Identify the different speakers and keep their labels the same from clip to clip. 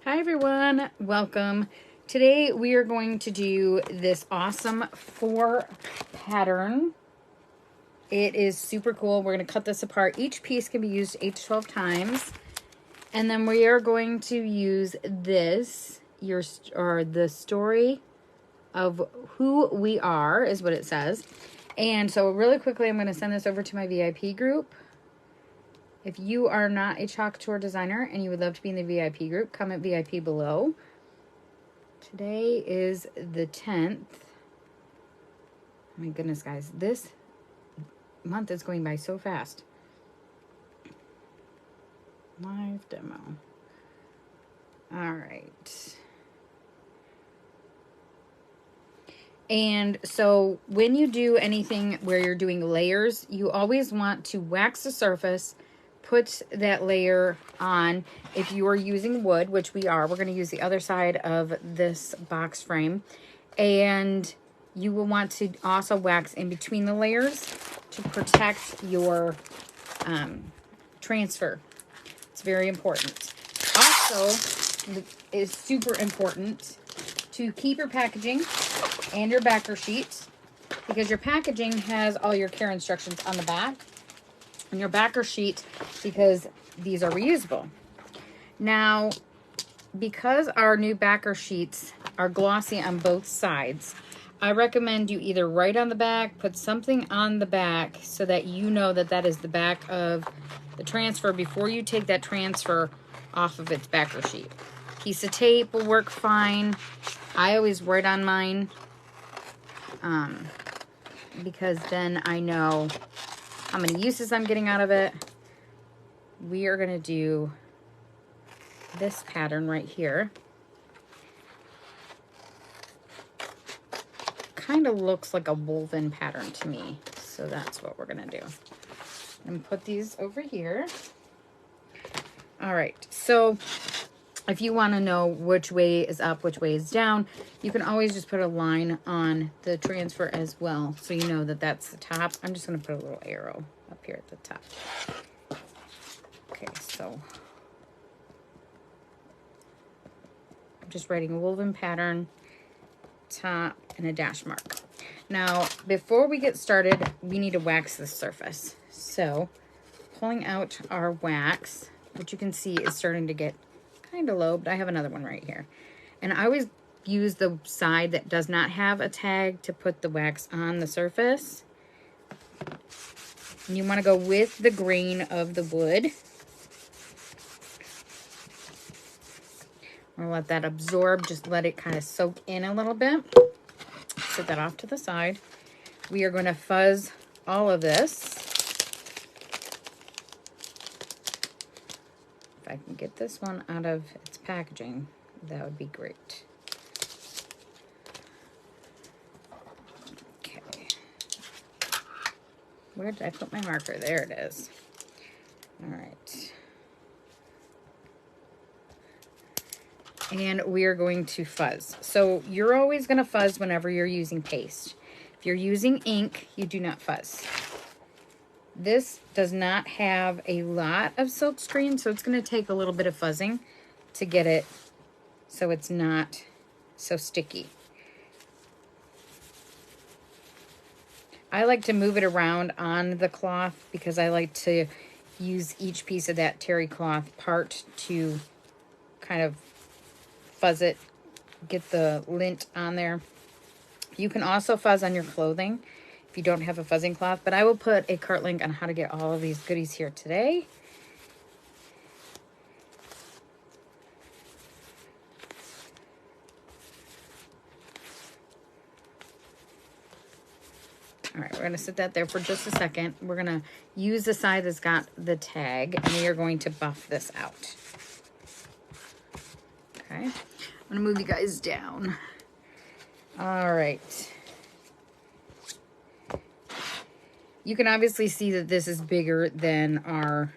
Speaker 1: Hi everyone, welcome. Today we are going to do this awesome 4 pattern. It is super cool. We're going to cut this apart. Each piece can be used 8 to 12 times. And then we are going to use this, the story of who we are is what it says. And so really quickly I'm going to send this over to my VIP group. If you are not a Couture designer and you would love to be in the VIP group, comment VIP below. Today is the 10th. Oh my goodness, guys. This month is going by so fast. Live demo. All right. And so when you do anything where you're doing layers, you always want to wax the surface, put that layer on. If you are using wood, which we are, we're going to use the other side of this box frame. And you will want to also wax in between the layers to protect your transfer. It's very important. Also, it is super important to keep your packaging and your backer sheet, because your packaging has all your care instructions on the back, and your backer sheet because these are reusable. Now, because our new backer sheets are glossy on both sides, I recommend you either write on the back, put something on the back so that you know that that is the back of the transfer before you take that transfer off of its backer sheet. Piece of tape will work fine. I always write on mine because then I know how many uses I'm getting out of it. We are going to do this pattern right here. Kind of looks like a woven pattern to me, so that's what we're going to do. And put these over here. All right, so if you want to know which way is up, which way is down, you can always just put a line on the transfer as well, so you know that that's the top. I'm just going to put a little arrow up here at the top. Okay, so I'm just writing a woven pattern, top, and a dash mark. Now, before we get started, we need to wax this surface. So, pulling out our wax, which you can see is starting to get kind of low, but I have another one right here. And I always use the side that does not have a tag to put the wax on the surface. And you want to go with the grain of the wood. We'll let that absorb, just let it kind of soak in a little bit. Set that off to the side. We are going to fuzz all of this. If I can get this one out of its packaging, that would be great. Okay. Where did I put my marker? There it is. All right. And we are going to fuzz. So you're always going to fuzz whenever you're using paste. If you're using ink, you do not fuzz. This does not have a lot of silk screen, so it's going to take a little bit of fuzzing to get it so it's not so sticky. I like to move it around on the cloth because I like to use each piece of that terry cloth part to kind of fuzz it, get the lint on there. You can also fuzz on your clothing if you don't have a fuzzing cloth, but I will put a cart link on how to get all of these goodies here today. All right, we're going to set that there for just a second. We're going to use the side that's got the tag, and we are going to buff this out. Okay, I'm going to move you guys down. All right. You can obviously see that this is bigger than our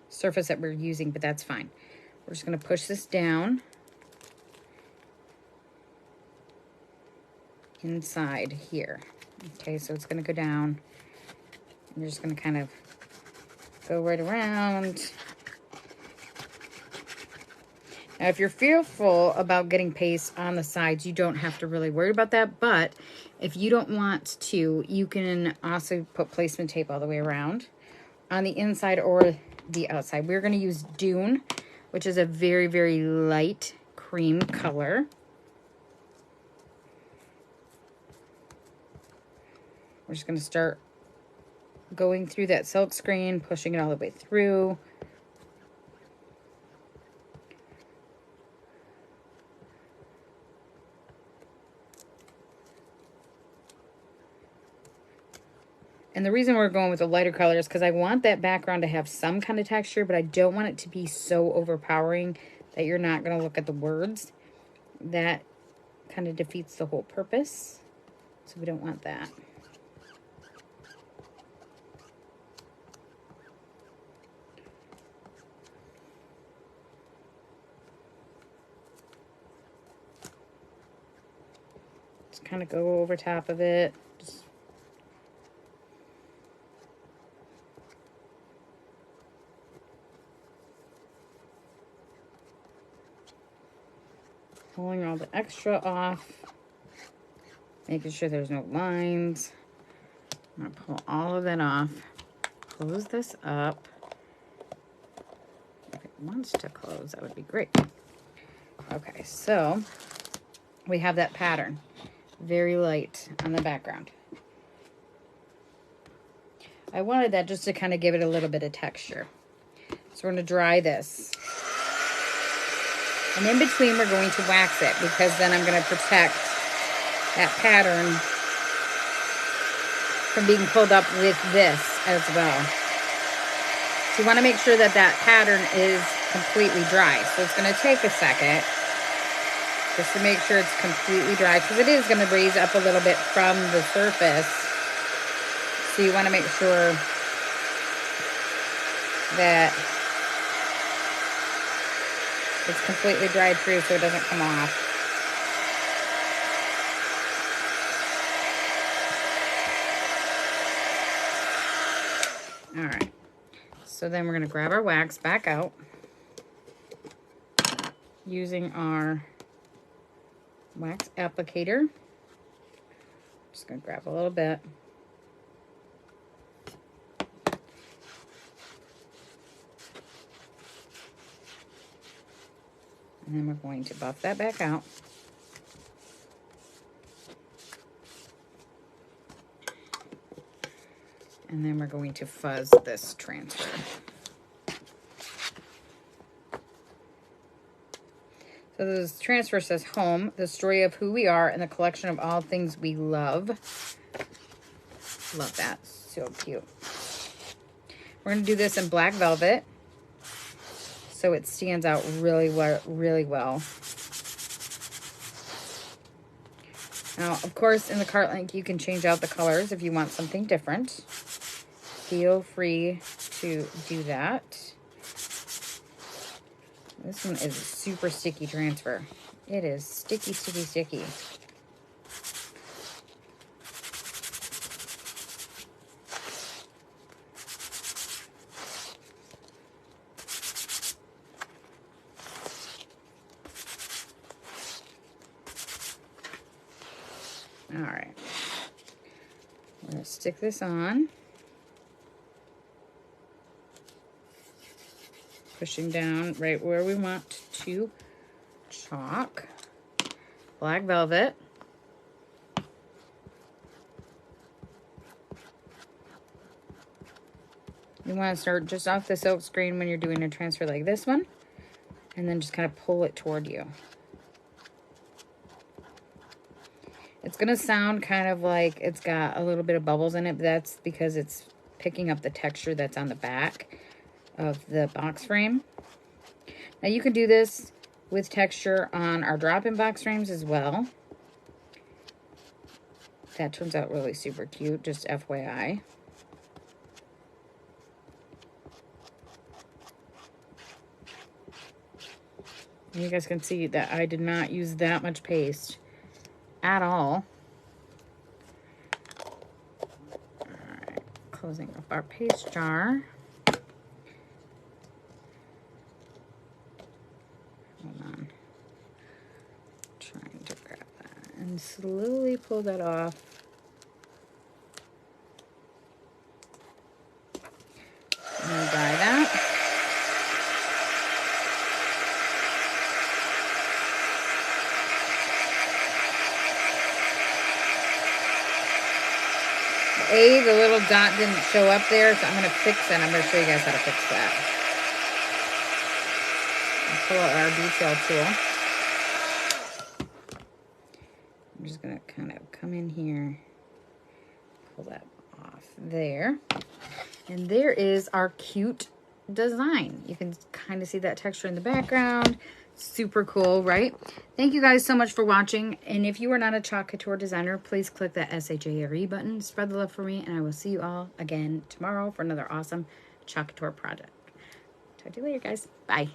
Speaker 1: surface that we're using, but that's fine. We're just going to push this down inside here. Okay, so it's going to go down. And you're just going to kind of go right around. Now, if you're fearful about getting paste on the sides, you don't have to really worry about that. But if you don't want to, you can also put placement tape all the way around on the inside or the outside. We're going to use Dune, which is a very, very light cream color. We're just going to start going through that silk screen, pushing it all the way through. And the reason we're going with the lighter color is because I want that background to have some kind of texture, but I don't want it to be so overpowering that you're not going to look at the words. That kind of defeats the whole purpose. So we don't want that. Just kind of go over top of it. Just pulling all the extra off, making sure there's no lines. I'm going to pull all of that off, close this up. If it wants to close, that would be great. Okay, so we have that pattern, very light on the background. I wanted that just to kind of give it a little bit of texture. So we're going to dry this. And in between, we're going to wax it because then I'm going to protect that pattern from being pulled up with this as well. So you want to make sure that that pattern is completely dry. So it's going to take a second just to make sure it's completely dry because it is going to raise up a little bit from the surface. So you want to make sure that it's completely dried through so it doesn't come off. All right, so then we're going to grab our wax back out using our wax applicator. Just going to grab a little bit. And then we're going to buff that back out. And then we're going to fuzz this transfer. So this transfer says home, the story of who we are, and the collection of all things we love. Love that. So cute. We're going to do this in black velvet, so it stands out really well. Now, of course, in the cart link, you can change out the colors if you want something different. Feel free to do that. This one is a super sticky transfer. It is sticky, sticky, sticky. All right. We're going to stick this on. Pushing down right where we want to chalk. Black velvet. You want to start just off the silk screen when you're doing a transfer like this one, and then just kind of pull it toward you. It's going to sound kind of like it's got a little bit of bubbles in it, but that's because it's picking up the texture that's on the back of the box frame. Now you can do this with texture on our drop-in box frames as well. That turns out really super cute, just FYI. And you guys can see that I did not use that much paste at all. All right, closing up our paste jar. Hold on. And slowly pull that off. And dye that. The little dot didn't show up there, so I'm going to fix it. I'm going to show you guys how to fix that. I'll pull out our detail tool. I'm just going to kind of come in here, pull that off there. And there is our cute design. You can kind of see that texture in the background. Super cool, right? Thank you guys so much for watching. And if you are not a Chalk Couture designer, please click that SHARE button. Spread the love for me, and I will see you all again tomorrow for another awesome Chalk Couture project. Talk to you later, guys. Bye.